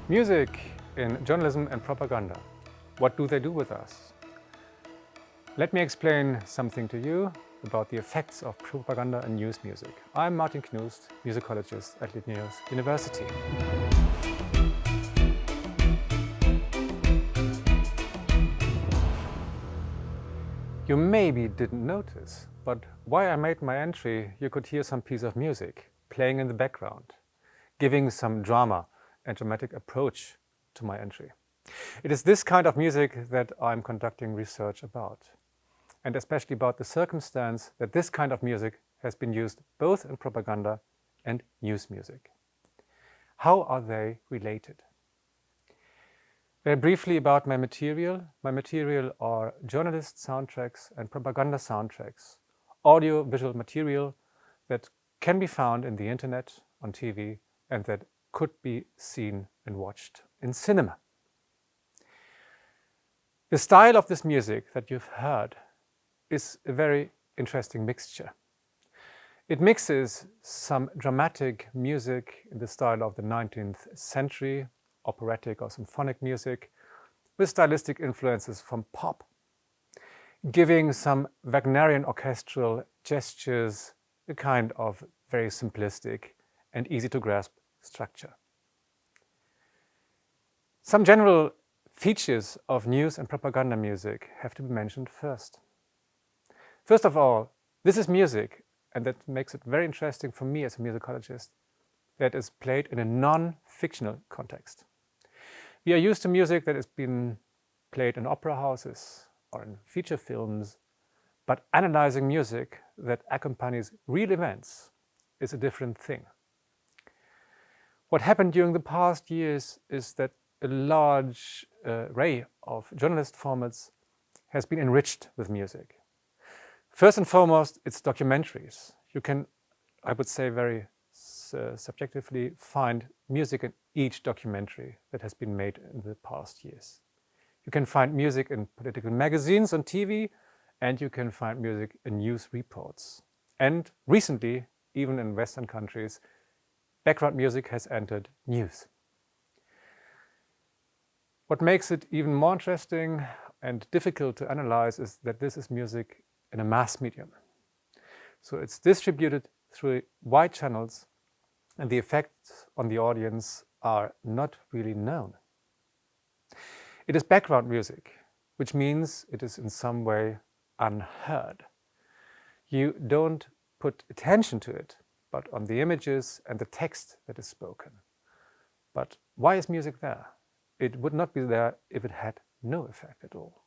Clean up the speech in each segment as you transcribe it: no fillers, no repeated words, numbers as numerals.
Music in journalism and propaganda. What do they do with us? Let me explain something to you about the effects of propaganda and news music. I'm Martin Knust, musicologist at Linnaeus University. You maybe didn't notice, but while I made my entry, you could hear some piece of music playing in the background, giving some drama and dramatic approach to my entry. It is this kind of music that I'm conducting research about, and especially about the circumstance that this kind of music has been used both in propaganda and news music. How are they related? Very briefly about my material. My material are journalist soundtracks and propaganda soundtracks, audio-visual material that can be found in the internet, on TV, and that could be seen and watched in cinema. The style of this music that you've heard is a very interesting mixture. It mixes some dramatic music in the style of the 19th century, operatic or symphonic music, with stylistic influences from pop, giving some Wagnerian orchestral gestures a kind of very simplistic and easy to grasp structure. Some general features of news and propaganda music have to be mentioned first. First of all, this is music, and that makes it very interesting for me as a musicologist, that is played in a non-fictional context. We are used to music that has been played in opera houses or in feature films, but analyzing music that accompanies real events is a different thing. What happened during the past years is that a large array of journalist formats has been enriched with music. First and foremost, it's documentaries. You can, I would say very subjectively, find music in each documentary that has been made in the past years. You can find music in political magazines on TV, and you can find music in news reports. And recently, even in Western countries, background music has entered news. What makes it even more interesting and difficult to analyze is that this is music in a mass medium. So it's distributed through wide channels, and the effects on the audience are not really known. It is background music, which means it is in some way unheard. You don't put attention to it, but on the images and the text that is spoken. But why is music there? It would not be there if it had no effect at all.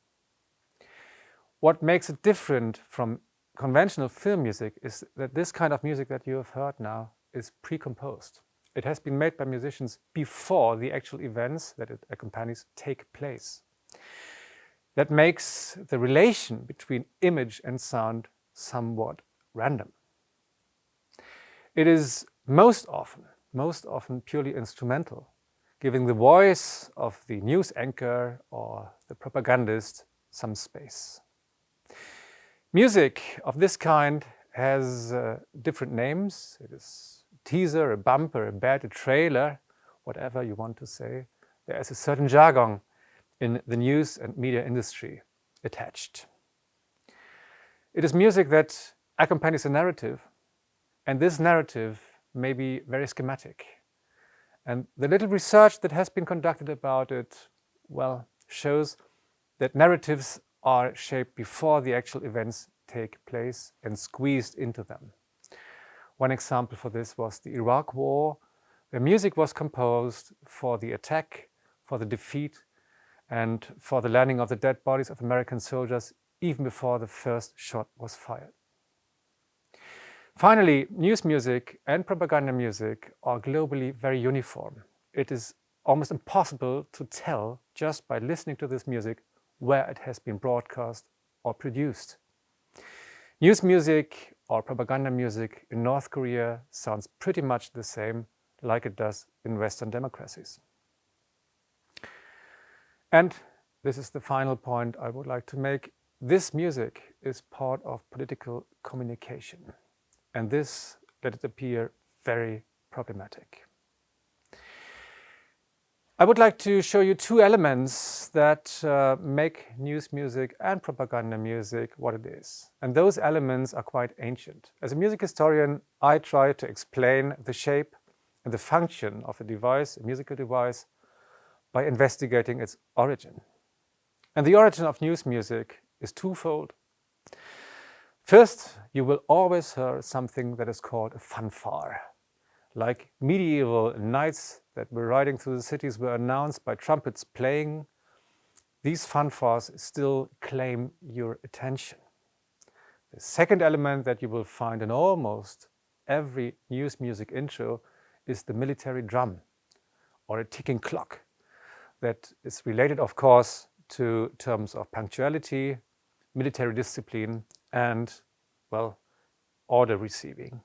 What makes it different from conventional film music is that this kind of music that you have heard now is precomposed. It has been made by musicians before the actual events that it accompanies take place. That makes the relation between image and sound somewhat random. It is most often purely instrumental, giving the voice of the news anchor or the propagandist some space. Music of this kind has different names. It is a teaser, a bumper, a bed, a trailer, whatever you want to say. There is a certain jargon in the news and media industry attached. It is music that accompanies a narrative, and this narrative may be very schematic. And the little research that has been conducted about it, well, shows that narratives are shaped before the actual events take place and squeezed into them. One example for this was the Iraq War, where music was composed for the attack, for the defeat, and for the landing of the dead bodies of American soldiers even before the first shot was fired. Finally, news music and propaganda music are globally very uniform. It is almost impossible to tell just by listening to this music where it has been broadcast or produced. News music or propaganda music in North Korea sounds pretty much the same like it does in Western democracies. And this is the final point I would like to make. This music is part of political communication, and this, let it appear, very problematic. I would like to show you two elements that make news music and propaganda music what it is. And those elements are quite ancient. As a music historian, I try to explain the shape and the function of a device, a musical device, by investigating its origin. And the origin of news music is twofold. First, you will always hear something that is called a fanfare. Like medieval knights that were riding through the cities were announced by trumpets playing, these fanfares still claim your attention. The second element that you will find in almost every news music intro is the military drum, or a ticking clock, that is related, of course, to terms of punctuality, military discipline, and, well, order receiving.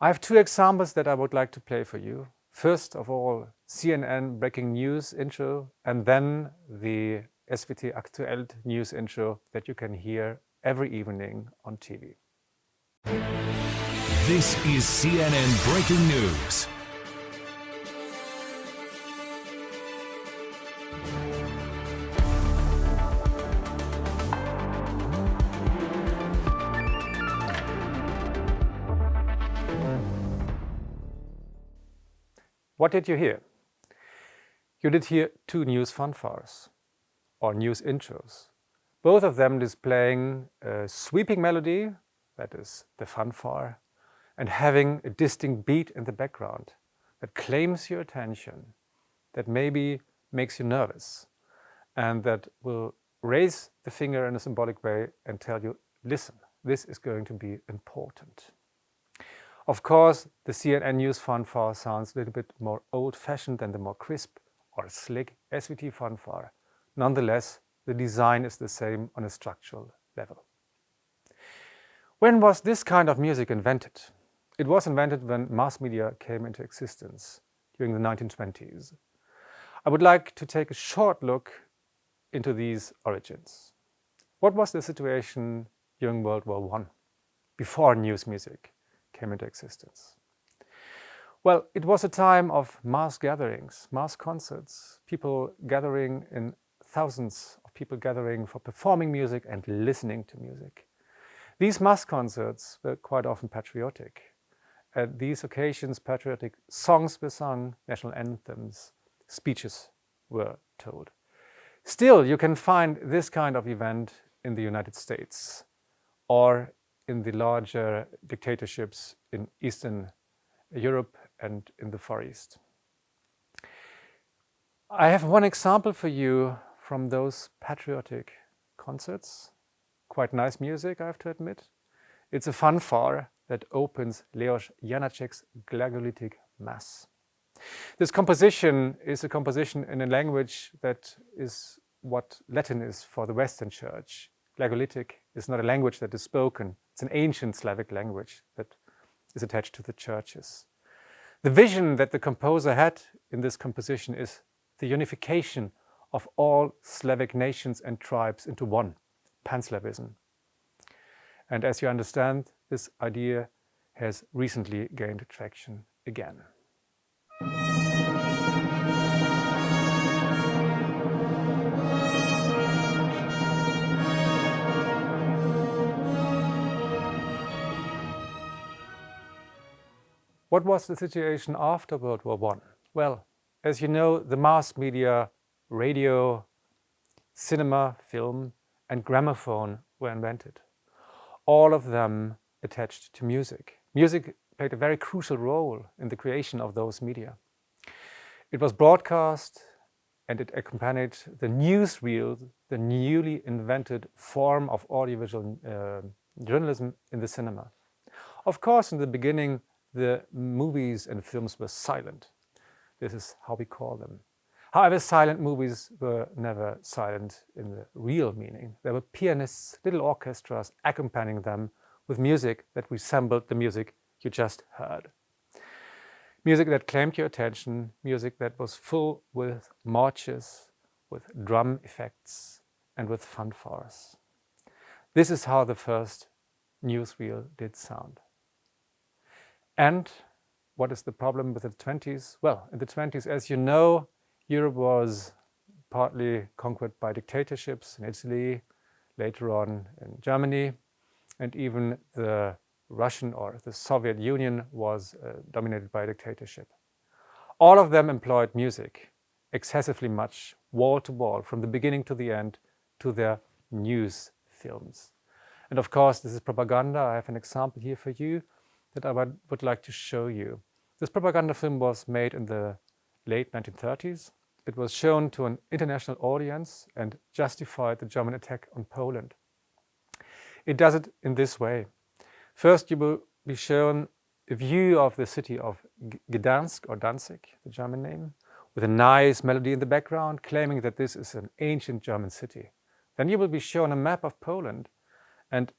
I have two examples that I would like to play for you. First of all, CNN breaking news intro, and then the SVT Aktuell news intro that you can hear every evening on TV. This is CNN Breaking News. What did you hear? You did hear two news fanfares, or news intros, both of them displaying a sweeping melody, that is the fanfare, and having a distinct beat in the background that claims your attention, that maybe makes you nervous, and that will raise the finger in a symbolic way and tell you, listen, this is going to be important. Of course, the CNN news fanfare sounds a little bit more old-fashioned than the more crisp or slick SVT fanfare. Nonetheless, the design is the same on a structural level. When was this kind of music invented? It was invented when mass media came into existence during the 1920s. I would like to take a short look into these origins. What was the situation during World War I, before news music came into existence? Well, it was a time of mass gatherings, mass concerts, people gathering in thousands of people gathering for performing music and listening to music. These mass concerts were quite often patriotic. At these occasions, patriotic songs were sung, national anthems, speeches were told. Still, you can find this kind of event in the United States or in the larger dictatorships in Eastern Europe and in the Far East. I have one example for you from those patriotic concerts. Quite nice music, I have to admit. It's a fanfare that opens Leos Janáček's Glagolitic Mass. This composition is a composition in a language that is what Latin is for the Western Church. Glagolitic is not a language that is spoken. It's an ancient Slavic language that is attached to the churches. The vision that the composer had in this composition is the unification of all Slavic nations and tribes into one, Pan-Slavism. And as you understand, this idea has recently gained traction again. What was the situation after World War I? Well, as you know, the mass media, radio, cinema, film, and gramophone were invented. All of them attached to music. Music played a very crucial role in the creation of those media. It was broadcast and it accompanied the newsreel, the newly invented form of audiovisual journalism in the cinema. Of course, in the beginning, the movies and films were silent. This is how we call them. However, silent movies were never silent in the real meaning. There were pianists, little orchestras accompanying them with music that resembled the music you just heard. Music that claimed your attention, music that was full with marches, with drum effects, and with fanfares. This is how the first newsreel did sound. And what is the problem with the 20s? Well, in the 20s, as you know, Europe was partly conquered by dictatorships in Italy, later on in Germany, and even the Russian or the Soviet Union was dominated by a dictatorship. All of them employed music excessively much, wall to wall, from the beginning to the end, to their news films. And of course, this is propaganda. I have an example here for you that I would like to show you. This propaganda film was made in the late 1930s. It was shown to an international audience and justified the German attack on Poland. It does it in this way. First, you will be shown a view of the city of Gdansk, or Danzig, the German name, with a nice melody in the background, claiming that this is an ancient German city. Then you will be shown a map of Poland, and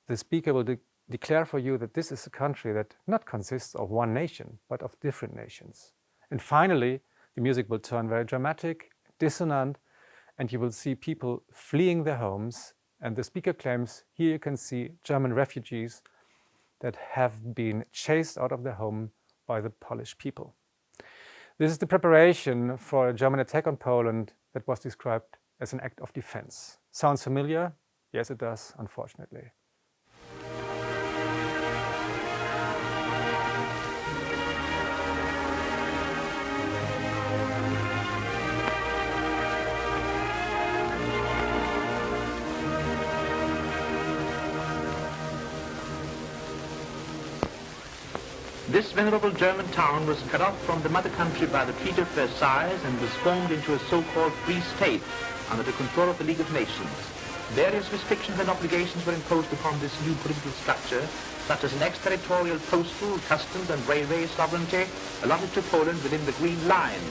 the speaker will declare for you that this is a country that not consists of one nation, but of different nations. And finally, the music will turn very dramatic, dissonant, and you will see people fleeing their homes. And the speaker claims, here you can see German refugees that have been chased out of their home by the Polish people. This is the preparation for a German attack on Poland that was described as an act of defense. Sounds familiar? Yes, it does, unfortunately. This venerable German town was cut off from the mother country by the Treaty of Versailles and was formed into a so-called free state under the control of the League of Nations. Various restrictions and obligations were imposed upon this new political structure, such as an exterritorial postal, customs and railway sovereignty allotted to Poland within the Green Line.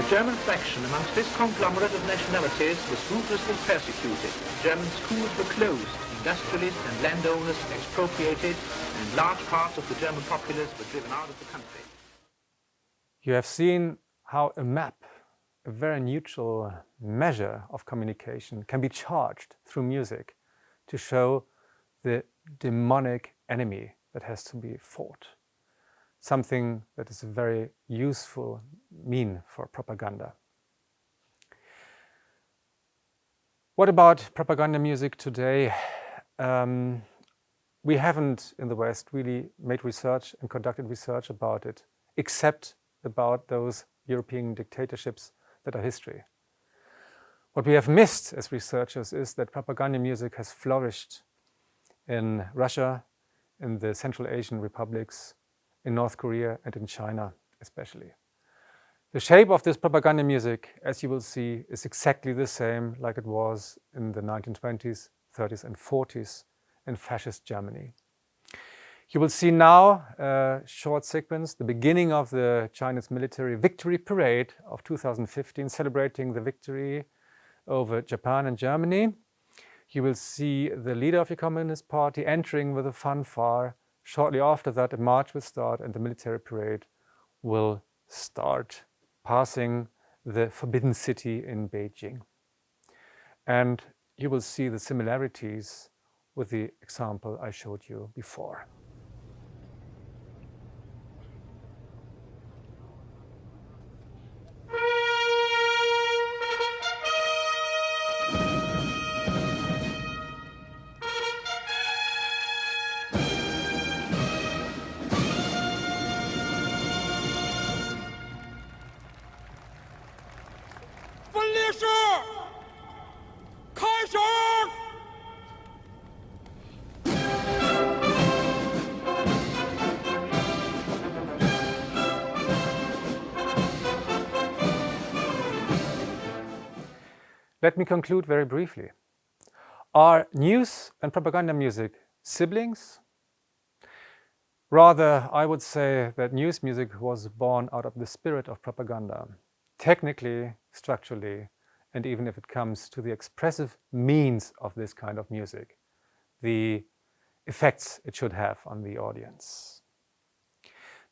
The German fraction amongst this conglomerate of nationalities was ruthlessly persecuted. German schools were closed, industrialists and landowners expropriated, and large parts of the German populace were driven out of the country. You have seen how a map, a very neutral measure of communication, can be charged through music to show the demonic enemy that has to be fought. Something that is a very useful mean for propaganda. What about propaganda music today? We haven't in the West really made research and conducted research about it, except about those European dictatorships that are history. What we have missed as researchers is that propaganda music has flourished in Russia, in the Central Asian republics, in North Korea and in China especially. The shape of this propaganda music, as you will see, is exactly the same like it was in the 1920s, 30s and 40s in fascist Germany. You will see now a short sequence, the beginning of the Chinese military victory parade of 2015, celebrating the victory over Japan and Germany. You will see the leader of the Communist Party entering with a fanfare. Shortly after that, a march will start and the military parade will start, passing the Forbidden City in Beijing. And you will see the similarities with the example I showed you before. Let me conclude very briefly. Are news and propaganda music siblings? Rather, I would say that news music was born out of the spirit of propaganda, technically, structurally, and even if it comes to the expressive means of this kind of music, the effects it should have on the audience.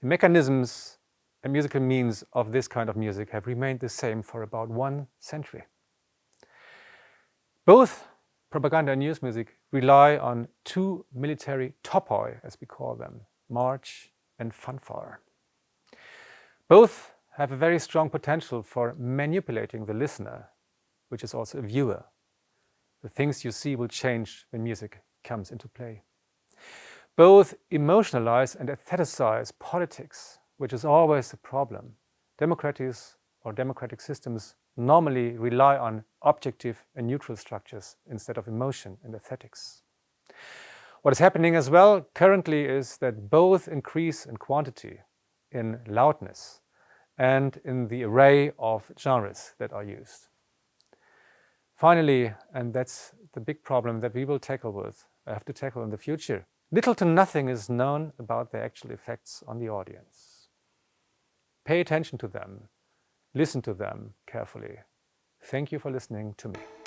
The mechanisms and musical means of this kind of music have remained the same for about 1 century. Both propaganda and news music rely on 2 military topoi, as we call them. march, and fanfare. Both have a very strong potential for manipulating the listener, which is also a viewer. The things you see will change when music comes into play. Both emotionalize and aestheticize politics, which is always a problem. Democratic systems normally rely on objective and neutral structures instead of emotion and aesthetics. What is happening as well currently is that both increase in quantity, in loudness, and in the array of genres that are used. Finally, and that's the big problem that we will have to tackle in the future, little to nothing is known about the actual effects on the audience. Pay attention to them, listen to them carefully. Thank you for listening to me.